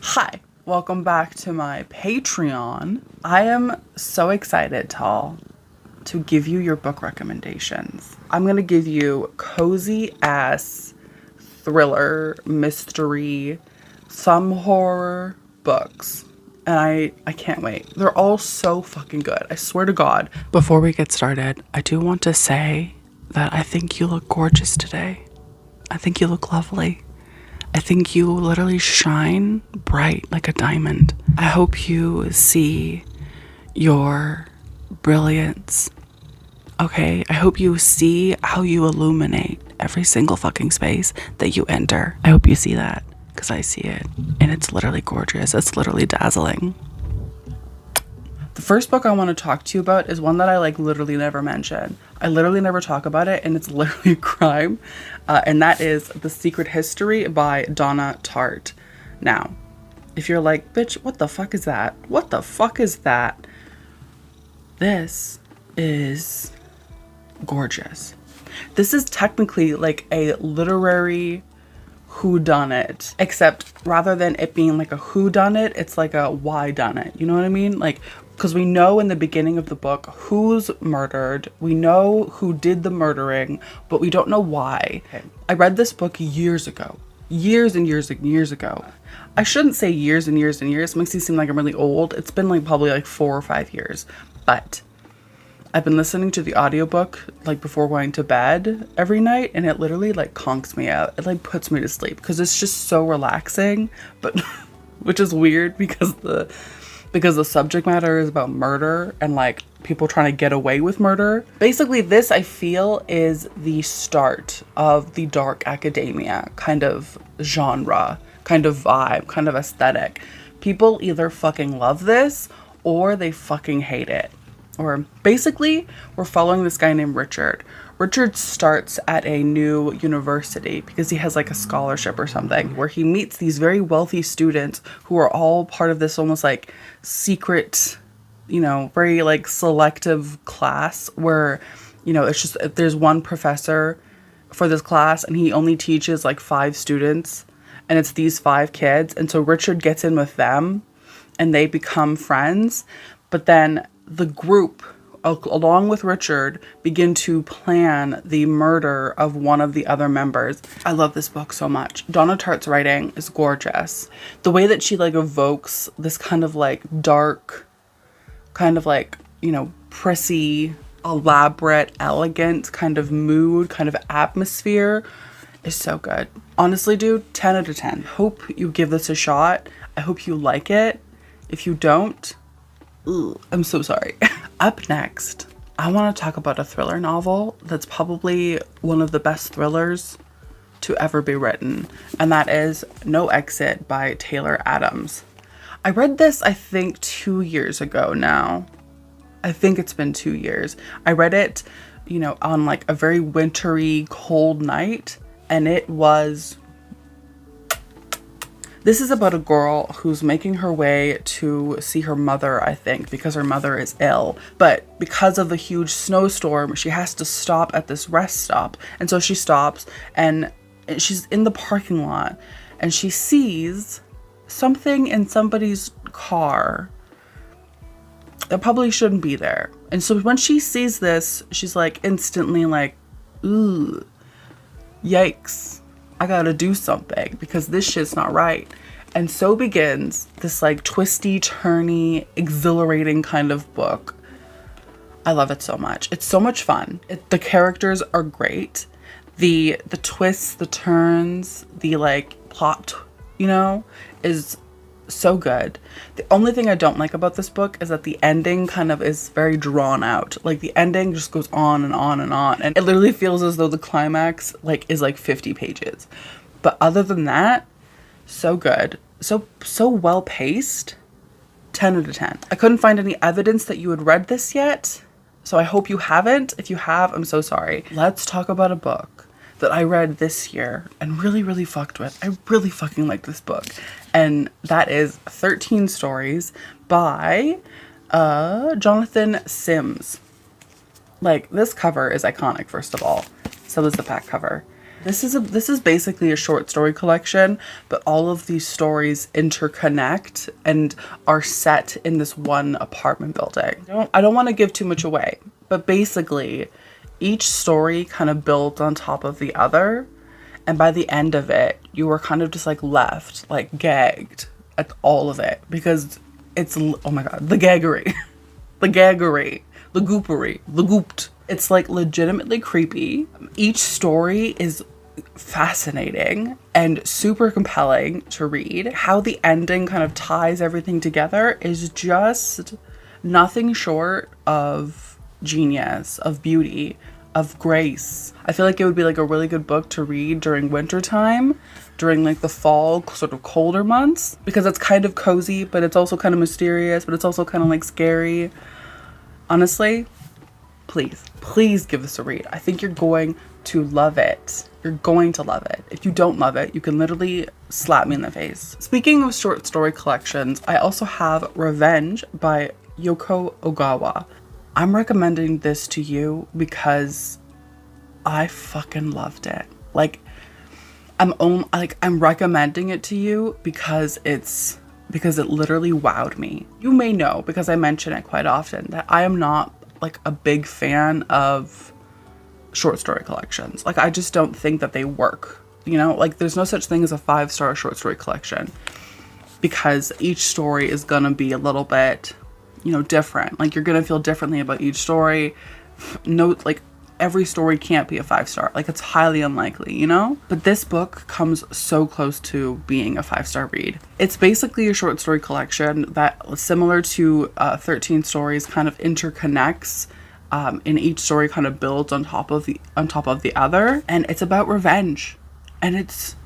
Hi, welcome back to my Patreon. I am so excited, Tal, to give you your book recommendations. I'm going to give you cozy ass thriller, mystery, some horror books. And I can't wait. They're all so fucking good. I swear to God. Before we get started, I do want to say that I think you look gorgeous today. I think you look lovely. I think you literally shine bright like a diamond. I hope you see your brilliance. Okay? I hope you see how you illuminate every single fucking space that you enter. I hope you see that because I see it and it's literally gorgeous. It's literally dazzling. The first book I want to talk to you about is one that I literally never mention. I literally never talk about it, and it's literally a crime. And that is The Secret History by Donna Tartt. Now, if you're like, bitch, what the fuck is that? What the fuck is that? This is gorgeous. This is technically like a literary whodunit, except rather than it being like a whodunit, it's like a why done it. You know what I mean? Like, because we know in the beginning of the book who's murdered, we know who did the murdering, but we don't know why. Okay. I read this book years ago, years and years and years ago. I shouldn't say years and years and years. It makes me seem like I'm really old. It's been like probably like 4 or 5 years, but I've been listening to the audiobook like before going to bed every night, and it literally like conks me out. It like puts me to sleep because it's just so relaxing, but which is weird because the subject matter is about murder and like people trying to get away with murder. Basically, this I feel is the start of the dark academia kind of genre, kind of vibe, kind of aesthetic. People either fucking love this or they fucking hate it. Or basically, we're following this guy named Richard. Richard starts at a new university because he has like a scholarship or something where he meets these very wealthy students who are all part of this almost like secret, very like selective class where, it's just there's one professor for this class and he only teaches like 5 students and it's these 5 kids. And so Richard gets in with them and they become friends. But then the group, along with Richard, begin to plan the murder of one of the other members. I love this book so much. Donna Tartt's writing is gorgeous. The way that she like evokes this kind of like dark, kind of like, prissy, elaborate, elegant kind of mood, kind of atmosphere is so good. Honestly, dude, 10 out of 10. Hope you give this a shot. I hope you like it. If you don't, I'm so sorry. Up next, I want to talk about a thriller novel that's probably one of the best thrillers to ever be written, and that is No Exit by Taylor Adams. I read this, I think, 2 years ago now. I think it's been 2 years. I read it, on like a very wintry, cold night, and it was... This is about a girl who's making her way to see her mother, I think, because her mother is ill. But because of the huge snowstorm, she has to stop at this rest stop. And so she stops and she's in the parking lot and she sees something in somebody's car that probably shouldn't be there. And so when she sees this, she's like instantly like, ooh, yikes. I gotta do something because this shit's not right. And so begins this like twisty, turny, exhilarating kind of book. I love it so much. It's so much fun. The characters are great. The twists, the turns, the like plot, is so good. The only thing I don't like about this book is that the ending kind of is very drawn out. Like the ending just goes on and on and on. And it literally feels as though the climax is 50 pages. But other than that, so good. So well paced. 10 out of 10. I couldn't find any evidence that you had read this yet. So I hope you haven't. If you have, I'm so sorry. Let's talk about a book that I read this year and really, really fucked with. I really fucking like this book. And that is 13 Stories by Jonathan Sims. Like, this cover is iconic, first of all. So is the back cover. This is basically a short story collection, but all of these stories interconnect and are set in this one apartment building. I don't want to give too much away, but basically each story kind of builds on top of the other, and by the end of it, you were kind of just like left, like gagged at all of it, because it's, oh my god, the gaggery, the gaggery, the goopery, the gooped. It's like legitimately creepy. Each story is fascinating and super compelling to read. How the ending kind of ties everything together is just nothing short of genius, of beauty, of grace. I feel like it would be like a really good book to read during winter time, during like the fall, sort of colder months, because it's kind of cozy, but it's also kind of mysterious, but it's also kind of like scary. Honestly, please give this a read. I think you're going to love it. You're going to love it. If you don't love it, you can literally slap me in the face. Speaking of short story collections, I also have Revenge by Yoko Ogawa. I'm recommending this to you because I fucking loved it. Like, I'm recommending it to you because it literally wowed me. You may know, because I mention it quite often, that I am not like a big fan of short story collections. Like, I just don't think that they work. You know, like there's no such thing as a 5-star short story collection, because each story is gonna be a little bit, you know, different. Like, you're gonna feel differently about each story. No, like every story can't be a 5-star. Like, it's highly unlikely, you know? But this book comes so close to being a 5-star read. It's basically a short story collection that, similar to 13 Stories, kind of interconnects. In each story kind of builds on top of the other, and it's about revenge. And it's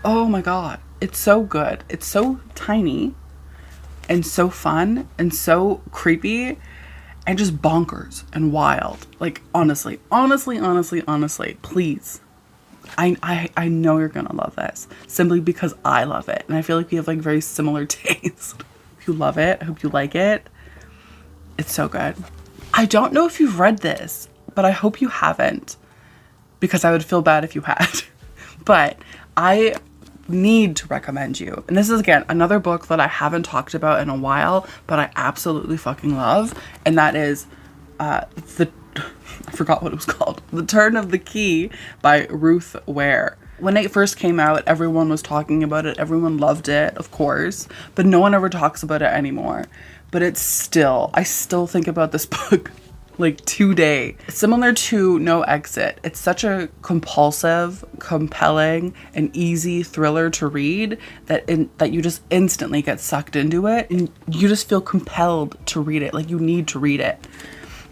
oh my god, it's so good. It's so tiny and so fun and so creepy and just bonkers and wild. Like, honestly, please. I know you're gonna love this simply because I love it, and I feel like we have like very similar taste. If you love it, I hope you like it. It's so good. I don't know if you've read this, but I hope you haven't, because I would feel bad if you had. But I need to recommend you, and this is again another book that I haven't talked about in a while, but I absolutely fucking love, and that is I forgot what it was called. The Turn of the Key by Ruth Ware. When it first came out, everyone was talking about it. Everyone loved it, of course, but no one ever talks about it anymore. But I still think about this book like today. Similar to No Exit, it's such a compulsive, compelling, and easy thriller to read that you just instantly get sucked into it, and you just feel compelled to read it. Like, you need to read it.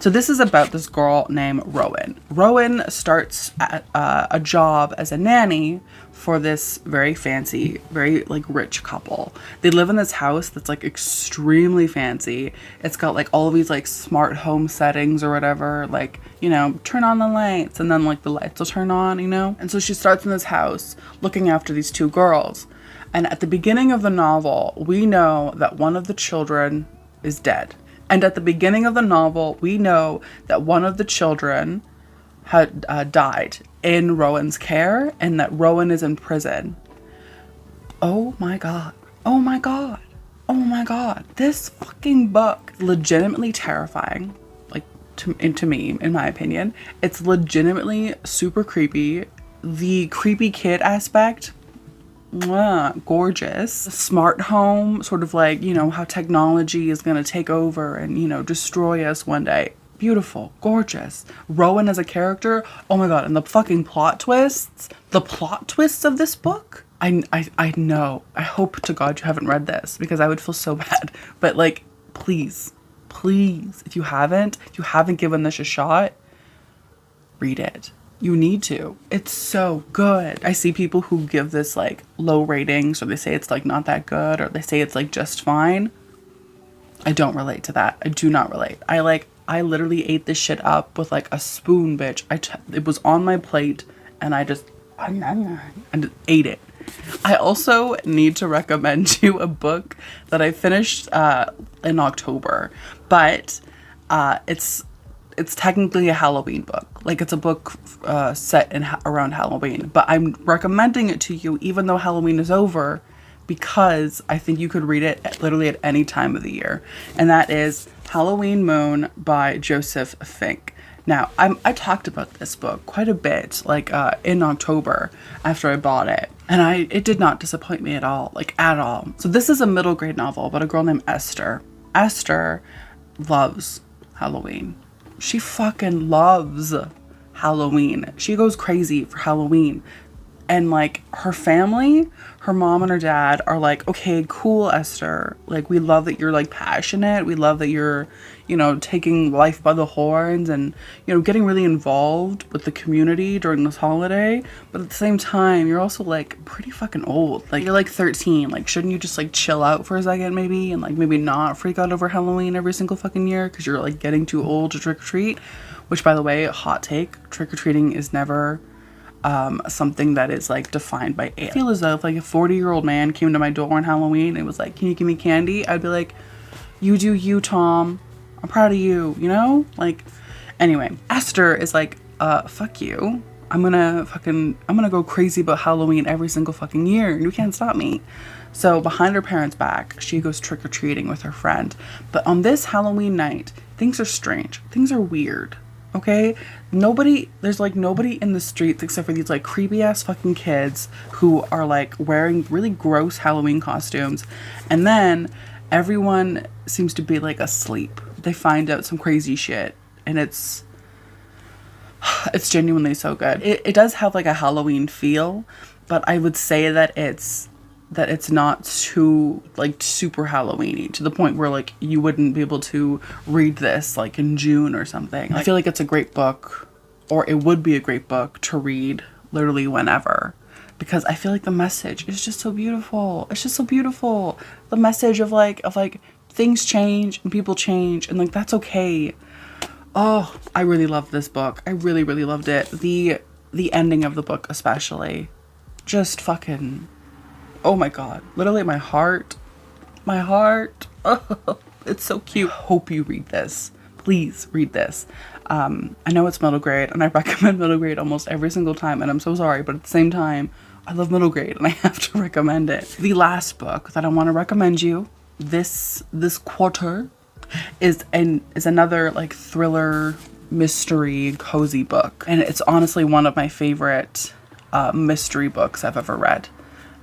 So this is about this girl named Rowan. Rowan starts at a job as a nanny for this very fancy, very like rich couple. They live in this house that's like extremely fancy. It's got like all of these like smart home settings or whatever, like, you know, turn on the lights and then like the lights will turn on, you know? And so she starts in this house looking after these two girls. And at the beginning of the novel, we know that one of the children is dead. And at the beginning of the novel, we know that one of the children had died in Rowan's care, and that Rowan is in prison. Oh my god. Oh my god. Oh my god. This fucking book, legitimately terrifying. Like, to me, in my opinion. It's legitimately super creepy. The creepy kid aspect, gorgeous. Smart home, sort of like, you know, how technology is gonna take over and, you know, destroy us one day. Beautiful, gorgeous. Rowan as a character, oh my god. And the fucking plot twists of this book, I know, I hope to god you haven't read this, because I would feel so bad. But like, please, if you haven't given this a shot, read it. You need to. It's so good. I see people who give this like low ratings, or they say it's like not that good, or they say it's like just fine. I don't relate to that. I do not relate. I literally ate this shit up with like a spoon, bitch. It was on my plate and I just ate it. I also need to recommend you a book that I finished in October, but it's it's technically a Halloween book. Like, it's a book set in around Halloween, but I'm recommending it to you even though Halloween is over, because I think you could read it literally at any time of the year. And that is Halloween Moon by Joseph Fink. Now, I talked about this book quite a bit, like in October after I bought it. And it did not disappoint me at all, like at all. So this is a middle grade novel about a girl named Esther. Esther loves Halloween. She fucking loves Halloween. She goes crazy for Halloween. And like her family, her mom and her dad are like, okay, cool, Esther. Like, we love that you're like passionate. We love that you're, you know, taking life by the horns and, you know, getting really involved with the community during this holiday. But at the same time, you're also like pretty fucking old. Like, you're like 13. Like, shouldn't you just like chill out for a second maybe? And like maybe not freak out over Halloween every single fucking year because you're like getting too old to trick or treat. Which, by the way, hot take, trick or treating is never something that is like defined by age. I feel as though if like a 40-year-old man came to my door on Halloween and was like, can you give me candy? I'd be like, you do you, Tom. I'm proud of you, you know? Like, anyway, Esther is like, fuck you. I'm gonna go crazy about Halloween every single fucking year and you can't stop me. So behind her parents' back, she goes trick-or-treating with her friend. But on this Halloween night, things are strange. Things are weird. Okay, there's like nobody in the streets except for these like creepy ass fucking kids who are like wearing really gross Halloween costumes, and then everyone seems to be like asleep. They find out some crazy shit, and it's genuinely so good. It does have like a Halloween feel, but I would say that it's not too like super Halloween-y to the point where like you wouldn't be able to read this like in June or something. I feel like it's a great book, or it would be a great book to read literally whenever, because I feel like the message is just so beautiful. It's just so beautiful. The message of like things change and people change and like that's okay. Oh, I really loved this book. I really, really loved it. The ending of the book especially. Just fucking, oh my god, literally my heart, oh, it's so cute. Hope you read this. Please read this. I know it's middle grade and I recommend middle grade almost every single time and I'm so sorry, but at the same time, I love middle grade and I have to recommend it. The last book that I want to recommend you this quarter is another like thriller, mystery, cozy book. And it's honestly one of my favorite mystery books I've ever read.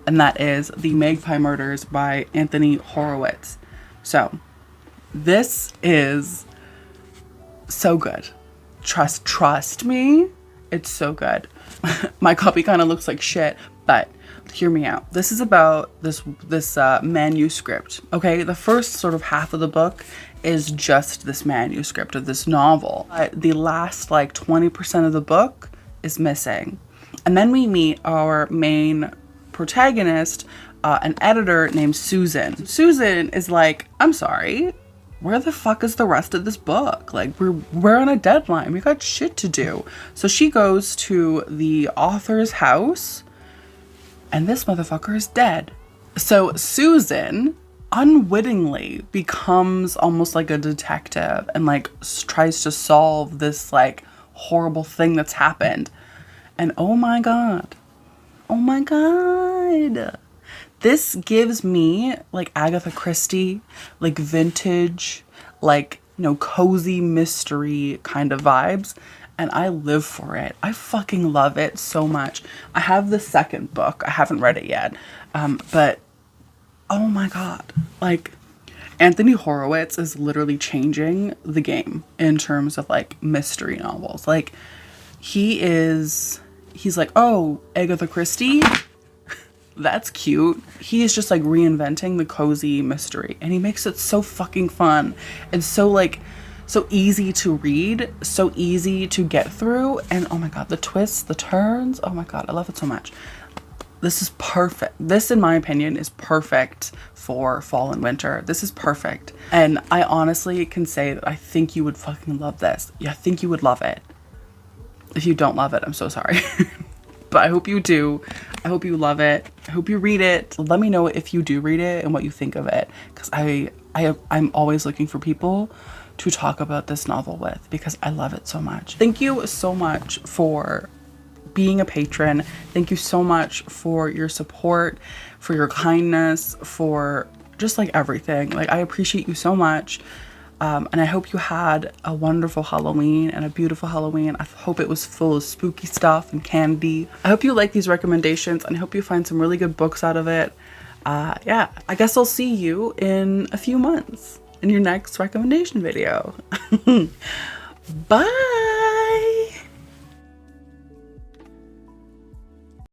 And that is The Magpie Murders by Anthony Horowitz. So, this is so good. Trust me, it's so good. My copy kind of looks like shit, but hear me out. This is about this manuscript. Okay, the first sort of half of the book is just this manuscript of this novel. But the last like 20% of the book is missing. And then we meet our main protagonist, an editor named Susan. Susan is like, I'm sorry, where the fuck is the rest of this book? Like, we're on a deadline. We got shit to do. So she goes to the author's house and this motherfucker is dead. So Susan unwittingly becomes almost like a detective and like tries to solve this like horrible thing that's happened. And oh my god, this gives me like Agatha Christie, like vintage, like, you know, cozy mystery kind of vibes. And I live for it. I fucking love it so much. I have the second book. I haven't read it yet. But oh my god, like Anthony Horowitz is literally changing the game in terms of like mystery novels. Like he's like, oh, Agatha Christie, that's cute. He is just like reinventing the cozy mystery and he makes it so fucking fun and so like so easy to read, so easy to get through, and oh my god, the twists, the turns, oh my god, I love it so much. This is perfect. This, in my opinion, is perfect for fall and winter. This is perfect. And I honestly can say that I think you would fucking love this. Yeah, I think you would love it. If you don't love it, I'm so sorry. But I hope you do. I hope you love it. I hope you read it. Let me know if you do read it and what you think of it. Because I'm always looking for people to talk about this novel with because I love it so much. Thank you so much for being a patron. Thank you so much for your support, for your kindness, for just like everything. Like, I appreciate you so much. And I hope you had a wonderful Halloween and a beautiful Halloween. I hope it was full of spooky stuff and candy. I hope you like these recommendations and I hope you find some really good books out of it. Yeah, I guess I'll see you in a few months in your next recommendation video. Bye.